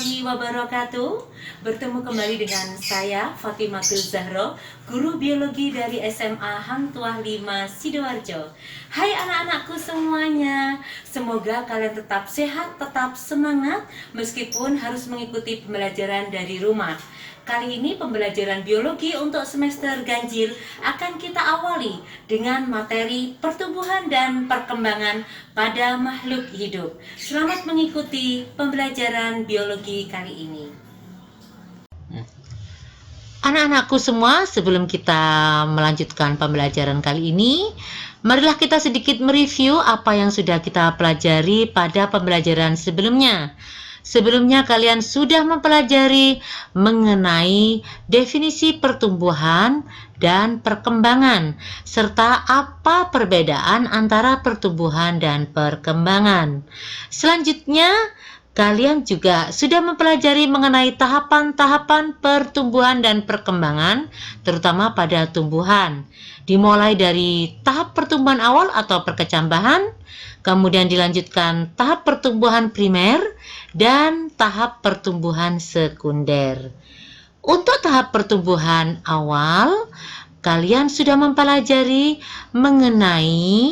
warahmatullahi wabarakatuh. Bertemu kembali dengan saya Fatimatul Zahro, guru biologi dari SMA Hang Tuah 5 Sidoarjo. Hai anak-anakku semuanya, semoga kalian tetap sehat, tetap semangat meskipun harus mengikuti pembelajaran dari rumah. Kali ini pembelajaran biologi untuk semester ganjil akan kita awali dengan materi pertumbuhan dan perkembangan pada makhluk hidup. Selamat mengikuti pembelajaran biologi kali ini. Anak-anakku semua, sebelum kita melanjutkan pembelajaran kali ini, marilah kita sedikit mereview apa yang sudah kita pelajari pada pembelajaran sebelumnya. Sebelumnya kalian sudah mempelajari mengenai definisi pertumbuhan dan perkembangan, serta apa perbedaan antara pertumbuhan dan perkembangan. Selanjutnya, kalian juga sudah mempelajari mengenai tahapan-tahapan pertumbuhan dan perkembangan, terutama pada tumbuhan. Dimulai dari tahap pertumbuhan awal atau perkecambahan, kemudian dilanjutkan tahap pertumbuhan primer, dan tahap pertumbuhan sekunder. Untuk tahap pertumbuhan awal, kalian sudah mempelajari mengenai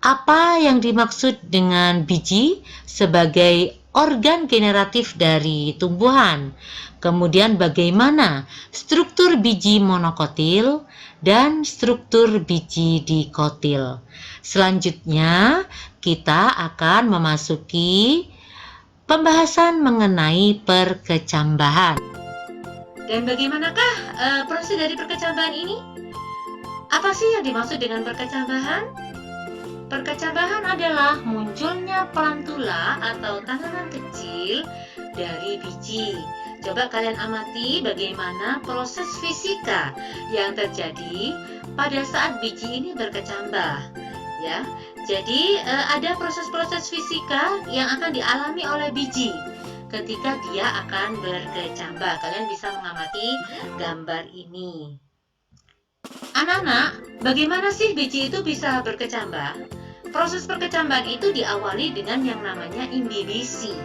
apa yang dimaksud dengan biji sebagai organ generatif dari tumbuhan. Kemudian bagaimana struktur biji monokotil dan struktur biji dikotil. Selanjutnya kita akan memasuki pembahasan mengenai perkecambahan. Dan bagaimanakah proses dari perkecambahan ini? Apa sih yang dimaksud dengan perkecambahan? Perkecambahan adalah munculnya plantula atau tanaman kecil dari biji. Coba kalian amati bagaimana proses fisika yang terjadi pada saat biji ini berkecambah, ya. Jadi ada proses-proses fisika yang akan dialami oleh biji ketika dia akan berkecambah. Kalian bisa mengamati gambar ini. Anak-anak, bagaimana sih biji itu bisa berkecambah? Proses perkecambahan itu diawali dengan yang namanya imbibisi.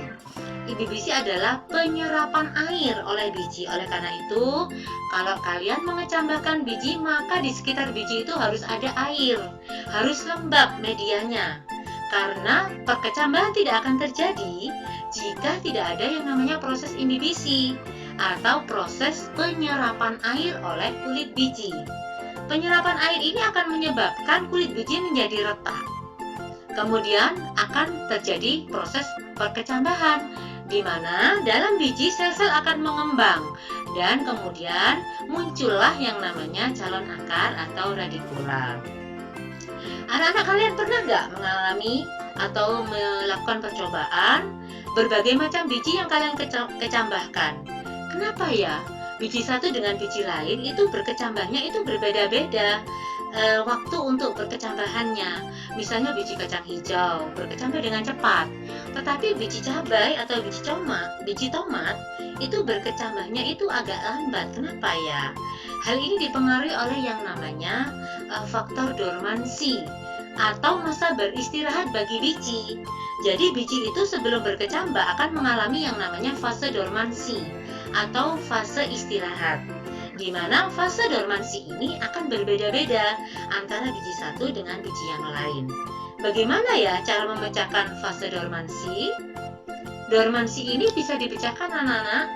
Imbibisi adalah penyerapan air oleh biji. Oleh karena itu, kalau kalian mengecambahkan biji, maka di sekitar biji itu harus ada air, harus lembab medianya. Karena perkecambahan tidak akan terjadi jika tidak ada yang namanya proses imbibisi atau proses penyerapan air oleh kulit biji. Penyerapan air ini akan menyebabkan kulit biji menjadi retak. Kemudian akan terjadi proses perkecambahan, di mana dalam biji sel-sel akan mengembang dan kemudian muncullah yang namanya calon akar atau radikula. Anak-anak kalian pernah nggak mengalami atau melakukan percobaan berbagai macam biji yang kalian kecambahkan? Kenapa ya? Biji satu dengan biji lain itu berkecambahnya itu berbeda-beda. Waktu untuk perkecambahannya, misalnya biji kacang hijau berkecambah dengan cepat, tetapi biji cabai atau biji tomat itu berkecambahnya itu agak lambat. Kenapa ya? Hal ini dipengaruhi oleh yang namanya faktor dormansi atau masa beristirahat bagi biji. Jadi biji itu sebelum berkecambah akan mengalami yang namanya fase dormansi atau fase istirahat, di mana fase dormansi ini akan berbeda-beda antara biji satu dengan biji yang lain. Bagaimana ya cara memecahkan fase dormansi? Dormansi ini bisa dipecahkan anak-anak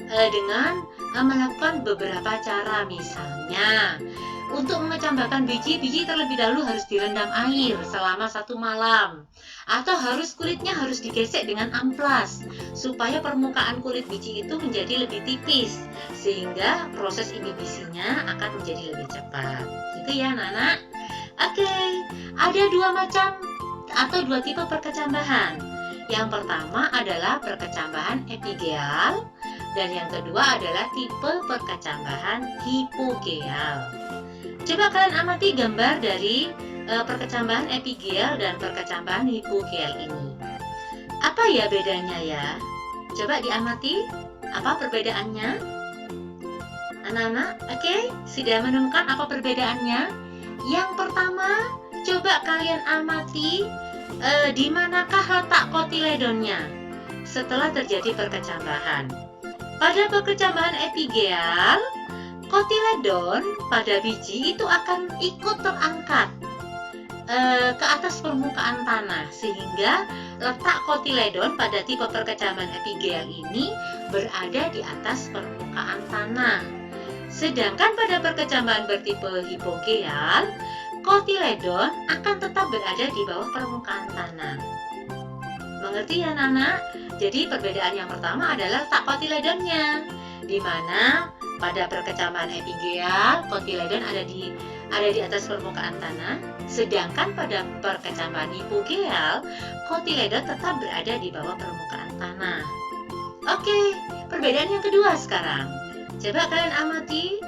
dengan melakukan beberapa cara. Misalnya, untuk mengecambahkan biji terlebih dahulu harus direndam air selama 1 malam, atau kulitnya harus digesek dengan amplas supaya permukaan kulit biji itu menjadi lebih tipis, sehingga proses imbibisinya akan menjadi lebih cepat. Gitu ya anak-anak. Oke, ada 2 macam atau 2 tipe perkecambahan. Yang pertama adalah perkecambahan epigeal, dan yang kedua adalah tipe perkecambahan hipogeal. Coba kalian amati gambar dari perkecambahan epigeal dan perkecambahan hipogeal ini. Apa ya bedanya ya? Coba diamati apa perbedaannya? Anak-anak, oke? Sudah menemukan apa perbedaannya? Yang pertama, coba kalian amati di manakah letak kotiledonnya. setelah terjadi perkecambahan. Pada perkecambahan epigeal, kotiledon pada biji itu akan ikut terangkat ke atas permukaan tanah, sehingga letak kotiledon pada tipe perkecambahan epigeal ini berada di atas permukaan tanah. Sedangkan pada perkecambahan bertipe hipogeal, kotiledon akan tetap berada di bawah permukaan tanah. Mengerti ya anak-anak? Jadi perbedaan yang pertama adalah letak kotiledonnya, di mana pada perkecambahan epigeal kotiledon ada di atas permukaan tanah, sedangkan pada perkecambahan hipogeal kotiledon tetap berada di bawah permukaan tanah. Oke, perbedaan yang kedua sekarang. Coba kalian amati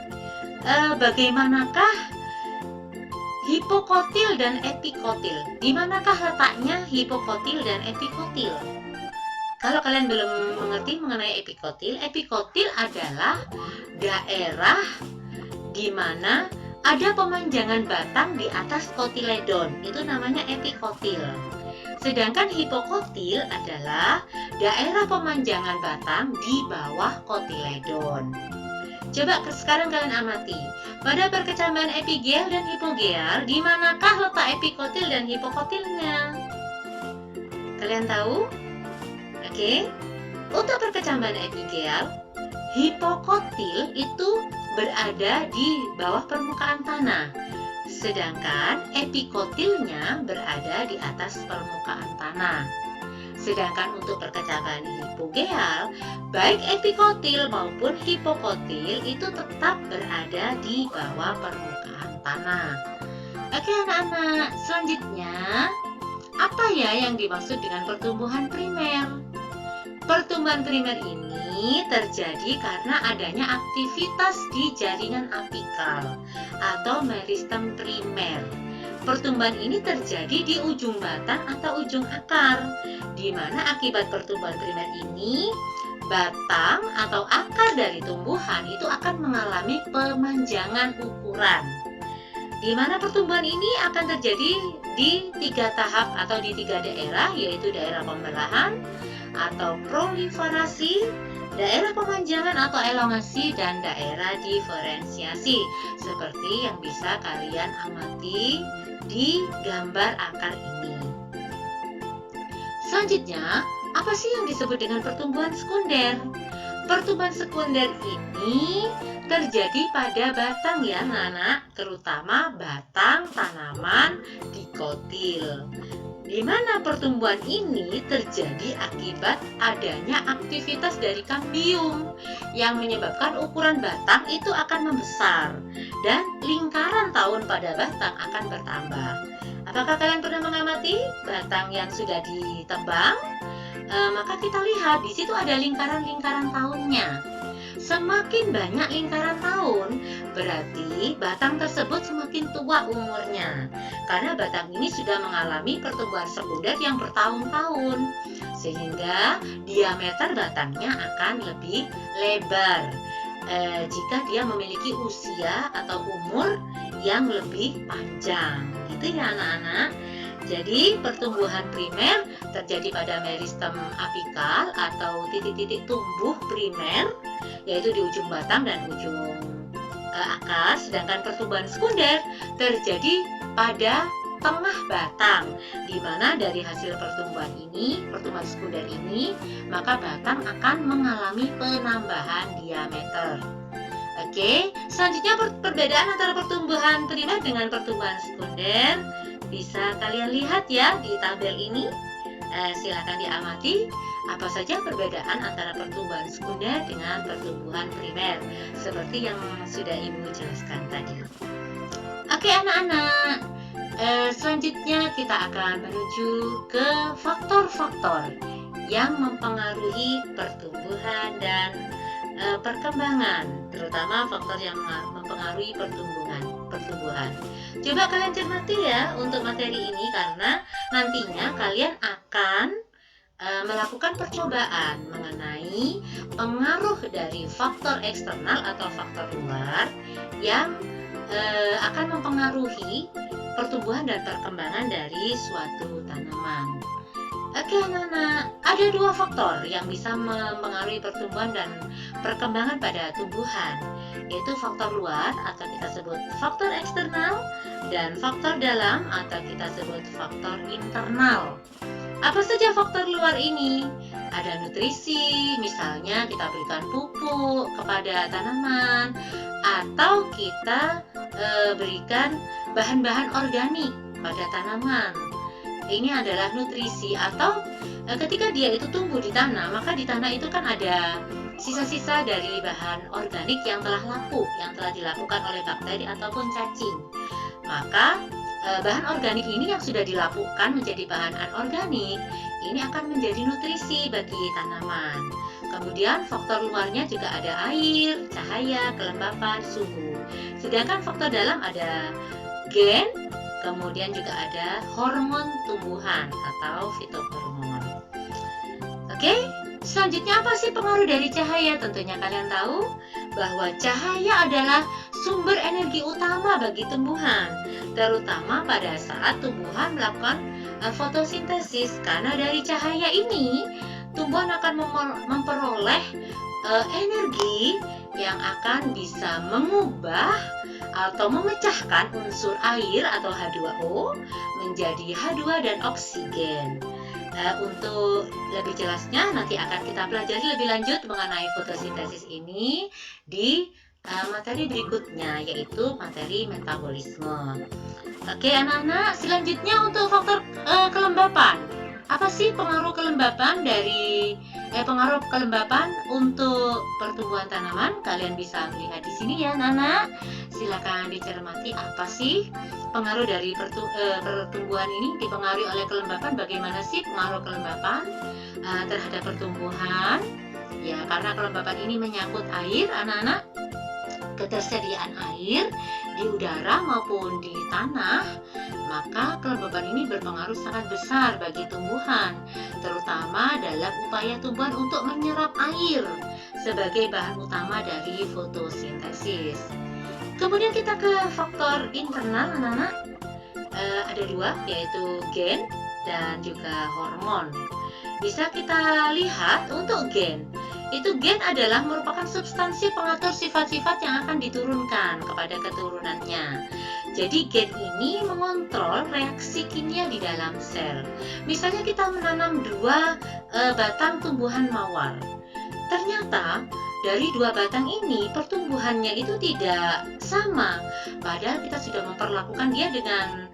bagaimanakah hipokotil dan epikotil. Di manakah letaknya hipokotil dan epikotil? Kalau kalian belum mengerti mengenai epikotil, epikotil adalah daerah di mana ada pemanjangan batang di atas kotiledon. Itu namanya epikotil. Sedangkan hipokotil adalah daerah pemanjangan batang di bawah kotiledon. Coba sekarang kalian amati. Pada perkecambahan epigeal dan hipogeal, di manakah letak epikotil dan hipokotilnya? Kalian tahu? Oke. Untuk perkecambahan epigeal, hipokotil itu berada di bawah permukaan tanah, sedangkan epikotilnya berada di atas permukaan tanah. Sedangkan untuk perkecambahan hipogeal, baik epikotil maupun hipokotil itu tetap berada di bawah permukaan tanah. Oke anak-anak, selanjutnya apa ya yang dimaksud dengan pertumbuhan primer? Pertumbuhan primer ini terjadi karena adanya aktivitas di jaringan apikal atau meristem primer. Pertumbuhan ini terjadi di ujung batang atau ujung akar, di mana akibat pertumbuhan primer ini, batang atau akar dari tumbuhan itu akan mengalami pemanjangan ukuran. Di mana pertumbuhan ini akan terjadi di 3 tahap atau di 3 daerah, yaitu daerah pembelahan atau proliferasi, daerah pemanjangan atau elongasi, dan daerah diferensiasi, seperti yang bisa kalian amati di gambar akar ini. Selanjutnya, apa sih yang disebut dengan pertumbuhan sekunder? Pertumbuhan sekunder ini terjadi pada batang ya anak-anak, terutama batang tanaman dikotil. Di mana pertumbuhan ini terjadi akibat adanya aktivitas dari kambium yang menyebabkan ukuran batang itu akan membesar dan lingkaran tahun pada batang akan bertambah. Apakah kalian pernah mengamati batang yang sudah ditebang? Maka kita lihat di situ ada lingkaran-lingkaran tahunnya. Semakin banyak lingkaran tahun, berarti batang tersebut semakin tua umurnya. Karena batang ini sudah mengalami pertumbuhan sekunder yang bertahun-tahun, sehingga diameter batangnya akan lebih lebar jika dia memiliki usia atau umur yang lebih panjang. Gitu ya anak-anak. Jadi pertumbuhan primer terjadi pada meristem apikal atau titik-titik tumbuh primer, yaitu di ujung batang dan ujung akar. Sedangkan pertumbuhan sekunder terjadi pada tengah batang, di mana dari hasil pertumbuhan sekunder ini, maka batang akan mengalami penambahan diameter. Oke, selanjutnya perbedaan antara pertumbuhan primer dengan pertumbuhan sekunder bisa kalian lihat ya di tabel ini. Silakan diamati apa saja perbedaan antara pertumbuhan sekunder dengan pertumbuhan primer, seperti yang sudah Ibu jelaskan tadi. Oke anak-anak, selanjutnya kita akan menuju ke faktor-faktor yang mempengaruhi pertumbuhan dan perkembangan, terutama faktor yang mempengaruhi pertumbuhan. Coba kalian cermati ya untuk materi ini, karena nantinya kalian akan melakukan percobaan mengenai pengaruh dari faktor eksternal atau faktor luar yang akan mempengaruhi pertumbuhan dan perkembangan dari suatu tanaman. Oke anak-anak, ada dua faktor yang bisa mempengaruhi pertumbuhan dan perkembangan pada tumbuhan, yaitu faktor luar atau kita sebut faktor eksternal dan faktor dalam atau kita sebut faktor internal. Apa saja faktor luar ini? Ada nutrisi, misalnya kita berikan pupuk kepada tanaman atau kita berikan bahan-bahan organik pada tanaman. Ini adalah nutrisi atau ketika dia itu tumbuh di tanah, maka di tanah itu kan ada sisa-sisa dari bahan organik yang telah lapuk, yang telah dilakukan oleh bakteri ataupun cacing. Maka bahan organik ini yang sudah dilapukkan menjadi bahan anorganik, ini akan menjadi nutrisi bagi tanaman. Kemudian faktor luarnya juga ada air, cahaya, kelembapan, suhu. Sedangkan faktor dalam ada gen, kemudian juga ada hormon tumbuhan atau fitohormon. Oke, selanjutnya apa sih pengaruh dari cahaya? Tentunya kalian tahu bahwa cahaya adalah sumber energi utama bagi tumbuhan, terutama pada saat tumbuhan melakukan fotosintesis. Karena dari cahaya ini, tumbuhan akan memperoleh energi yang akan bisa mengubah atau memecahkan unsur air atau H2O menjadi H2 dan oksigen. Untuk lebih jelasnya nanti akan kita pelajari lebih lanjut mengenai fotosintesis ini di materi berikutnya, yaitu materi metabolisme. Oke anak-anak, selanjutnya untuk faktor kelembapan. Apa sih pengaruh kelembapan untuk pertumbuhan tanaman? Kalian bisa melihat di sini ya, anak-anak. Silakan dicermati apa sih pengaruh dari pertumbuhan ini dipengaruhi oleh kelembapan. Bagaimana sih pengaruh kelembapan terhadap pertumbuhan? Ya, karena kelembapan ini menyangkut air, anak-anak. Ketersediaan air di udara maupun di tanah, maka kelembapan ini berpengaruh sangat besar bagi tumbuhan, terutama dalam upaya tumbuhan untuk menyerap air sebagai bahan utama dari fotosintesis. Kemudian kita ke faktor internal, anak-anak. Ada dua, yaitu gen dan juga hormon. Bisa kita lihat untuk gen. Itu gen adalah merupakan substansi pengatur sifat-sifat yang akan diturunkan kepada keturunannya. Jadi gen ini mengontrol reaksi kimia di dalam sel. Misalnya kita menanam dua batang tumbuhan mawar. Ternyata dari dua batang ini pertumbuhannya itu tidak sama. Padahal kita sudah memperlakukan dia dengan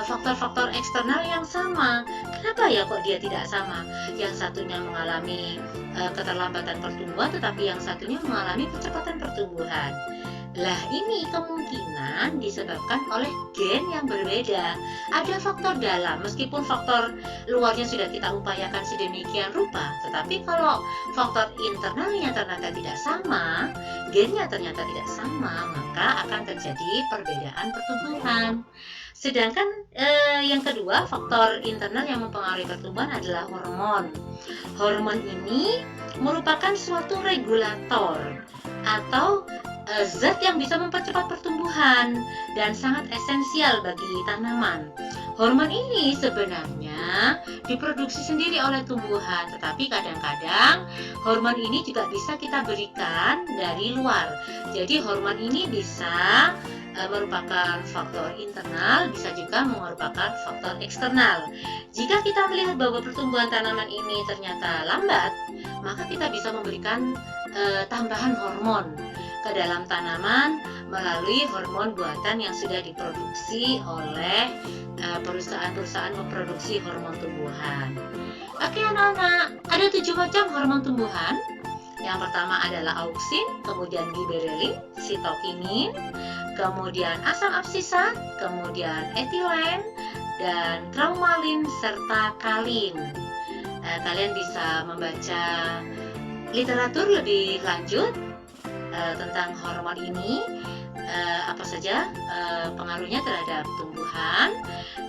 faktor-faktor eksternal yang sama. Kenapa ya kok dia tidak sama? Yang satunya mengalami keterlambatan pertumbuhan, tetapi yang satunya mengalami kecepatan pertumbuhan. Lah ini kemungkinan disebabkan oleh gen yang berbeda. Ada faktor dalam, meskipun faktor luarnya sudah kita upayakan sedemikian rupa, tetapi kalau faktor internalnya ternyata tidak sama, gennya ternyata tidak sama, maka akan terjadi perbedaan pertumbuhan. Sedangkan yang kedua, faktor internal yang mempengaruhi pertumbuhan adalah hormon. Hormon ini merupakan suatu regulator atau zat yang bisa mempercepat pertumbuhan dan sangat esensial bagi tanaman. Hormon ini sebenarnya diproduksi sendiri oleh tumbuhan, tetapi kadang-kadang hormon ini juga bisa kita berikan dari luar. Jadi hormon ini bisa merupakan faktor internal, bisa juga merupakan faktor eksternal. Jika kita melihat bahwa pertumbuhan tanaman ini ternyata lambat, maka kita bisa memberikan tambahan hormon ke dalam tanaman melalui hormon buatan yang sudah diproduksi oleh perusahaan-perusahaan memproduksi hormon tumbuhan. Oke anak-anak, ada 7 macam hormon tumbuhan. Yang pertama adalah auksin, kemudian giberelin, sitokinin, kemudian asam absisat, kemudian etilen, dan traumalin, serta kalin. Kalian bisa membaca literatur lebih lanjut tentang hormon ini, apa saja pengaruhnya terhadap tumbuhan.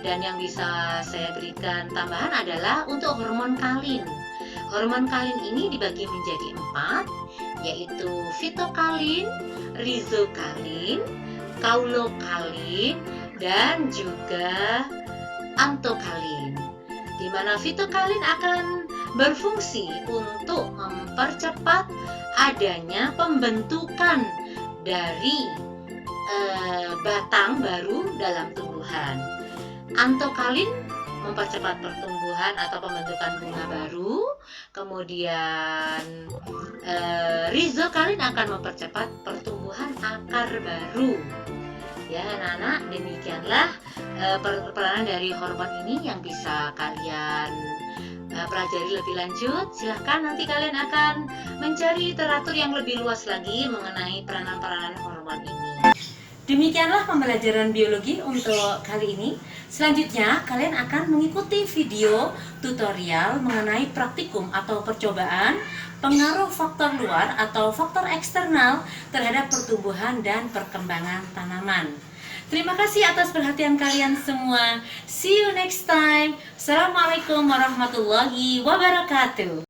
Dan yang bisa saya berikan tambahan adalah untuk hormon kalin. Hormon kalin ini dibagi menjadi 4, yaitu fitokalin, rizokalin, kaulokalin, dan juga antokalin. di mana fitokalin akan berfungsi untuk mempercepat adanya pembentukan dari batang baru dalam tumbuhan. Antokalin mempercepat pertumbuhan atau pembentukan bunga baru, kemudian rizokalin akan mempercepat pertumbuhan akar baru. Ya anak-anak, demikianlah peranan dari hormon ini yang bisa kalian pelajari lebih lanjut. Silahkan nanti kalian akan mencari literatur yang lebih luas lagi mengenai peranan-peranan hormon ini. Demikianlah pembelajaran biologi untuk kali ini. Selanjutnya kalian akan mengikuti video tutorial mengenai praktikum atau percobaan pengaruh faktor luar atau faktor eksternal terhadap pertumbuhan dan perkembangan tanaman. Terima kasih atas perhatian kalian semua. See you next time. Assalamualaikum warahmatullahi wabarakatuh.